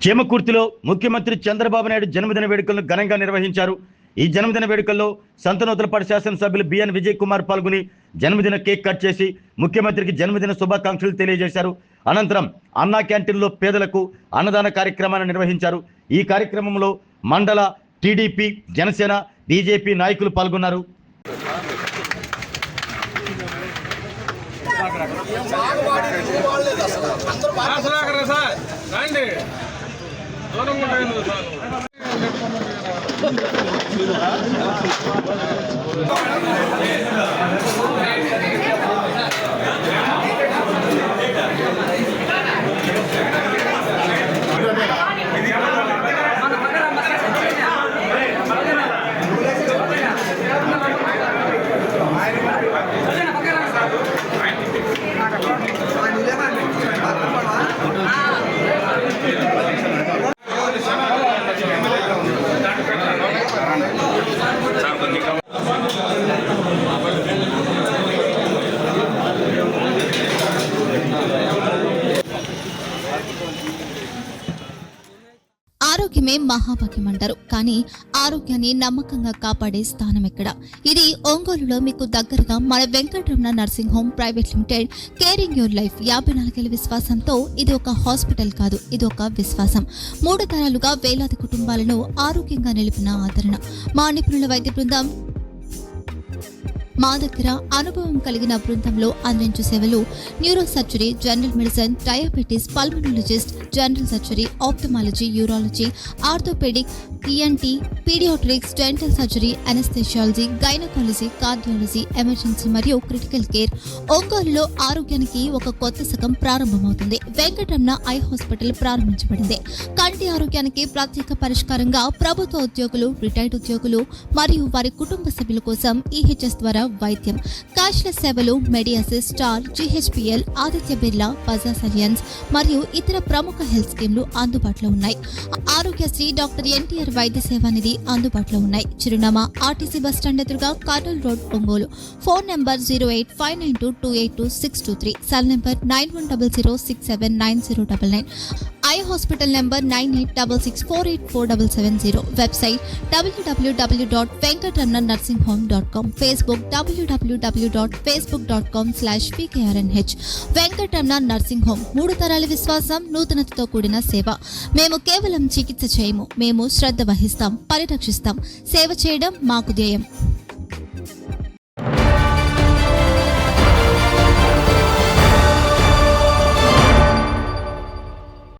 చేమకుర్తిలో ముఖ్యమంత్రి చంద్రబాబు నాయుడు జన్మదిన వేడుకలను ఘనంగా నిర్వహించారు. ఈ జన్మదిన వేడుకల్లో సంతనూతలపాటి శాసనసభ్యులు బిఎన్ విజయ్ కుమార్ పాల్గొని జన్మదిన కేక్ కట్ చేసి ముఖ్యమంత్రికి జన్మదిన శుభాకాంక్షలు తెలియజేశారు. అనంతరం అన్నా క్యాంటీన్లో పేదలకు అన్నదాన కార్యక్రమాన్ని నిర్వహించారు. ఈ కార్యక్రమంలో మండల టీడీపీ, జనసేన, బీజేపీ నాయకులు పాల్గొన్నారు. ఆరోగ్యమే మహాభాగ్యం అంటారు. కానీ ఆరోగ్యాన్ని నమ్మకంగా కాపాడే స్థానం ఎక్కడ? ఇది ఒంగోలులో మీకు దగ్గరగా మన Venkataramana nursing home private limited. Caring your life 54 ఏళ్ల విశ్వాసంతో ఇది ఒక హాస్పిటల్ కాదు, ఇది ఒక విశ్వాసం. 3 తరాలుగా వేలాది కుటుంబాలను ఆరోగ్యంగా నిలిపిన ఆదరణ. మా నిపుణుల వైద్య బృందం మా దగ్గర అనుభవం కలిగిన బృందంలో అందించే సేవలు neuro surgery, general medicine, diabetes, pulmonologist, general surgery, ophthalmology, urology, orthopaedic, ENT, paediatrics, dental surgery, anaesthesiology, gynaecology, cardiology, emergency మరియు క్రిటికల్ కేర్. ఒంగోలులో ఆరోగ్యానికి ఒక కొత్త శకం ప్రారంభమవుతుంది. వెంకటరమణ ఐ హాస్పిటల్ ప్రారంభించబడింది. కంటి ఆరోగ్యానికి ప్రత్యేక పరిష్కారంగా ప్రభుత్వ ఉద్యోగులు, రిటైర్డ్ ఉద్యోగులు మరియు వారి కుటుంబ సభ్యుల కోసం ఈహెచ్ఎస్ ద్వారా వైద్యం, క్యాష్లెస్ సేవలు, మెడియాసిస్, స్టార్, జీహెచ్పీఎల్, ఆదిత్య బిర్లా, బజాజ్ అలియన్స్ మరియు ఇతర ప్రముఖ హెల్త్ స్కీమ్లు అందుబాటులో ఉన్నాయి. ఆరోగ్యశ్రీ, డాక్టర్ ఎన్టీఆర్ వైద్య సేవా నిధి అందుబాటులో ఉన్నాయి. చిరునామా ఆర్టీసీ బస్టాండ్ ఎదురుగా, Kurnool road, Ongole. Phone number 08592282623, cell number 9100679099, eye hospital number 9866484770, website www.venkatramanarsinghome.com, Facebook www.facebook.com/pkrnh. Venkataramana nursing home, 3 తరాల విశ్వాసం, నూతనతతో కూడిన సేవ. మేము కేవలం చికిత్స చేయము, మేము శ్రద్ధ వహిస్తాం, పరిరక్షిస్తాం. సేవ చేయడం మాకు ధ్యేయం.